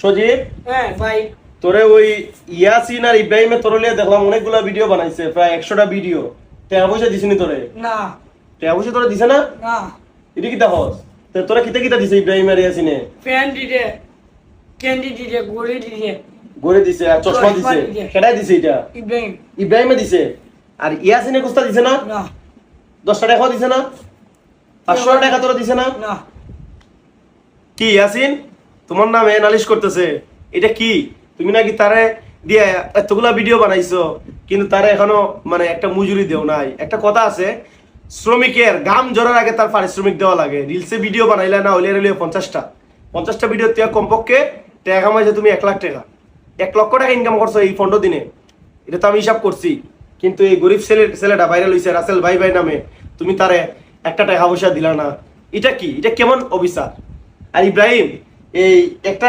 সজীব হ্যাঁ ভাই। তোরে ওই ইয়াসিন আর ইব্রাহিমে তোর লিয়ে দেখলাম অনেকগুলা ভিডিও বানাইছে, প্রায় 100টা ভিডিও। টাকা পয়সা দিছিনি তোরে? না টাকা পয়সা তোরে দিছে না? না। এটা কি দেখস? তোরা কিতা কিতা দিছে ইব্রাহিম আর ইয়াসিনে? প্যান দিছে, ক্যান্ডি দিছে, গড়ি দিছে। গড়ে দিছে আর চশমা দিছে। সেটাই দিছে এটা ইব্রাহিম। ইব্রাহিমে দিছে। আর ইয়াসিনে কুস্তা দিছে না? না 10টা টাকাও দিছে না? 500 টাকা তোরা দিছে না? না। কি ইয়াসিন তোমার নামে নালিশ করতেছে? এটা কি তুমি নাকি তারে দিয়ে এতগুলা ভিডিও বানাইছো কিন্তু তারে এখনো মানে একটা মজুরি দেও নাই? একটা কথা আছে, শ্রমিকের ঘাম ঝরার আগে তার পারিশ্রমিক দেওয়া লাগে। রিলসে ভিডিও বানাইলে না হইলে হইলে 50টা ভিডিও তিয়া কমপক্ষে টাকা কামাইছো তুমি 1 লাখ টাকা, 1 লক্ষ টাকা ইনকাম করছো এই 15 দিনে। এটা তো আমি হিসাব করছি। কিন্তু এই গরিব ছেলেটা ভাইরাল হইছে রাসেল ভাই ভাই নামে, তুমি তারে একটা টাকা পয়সা দিলা না। এটা কি? এটা কেমন অবিচার? আর ইব্রাহিম এই একটা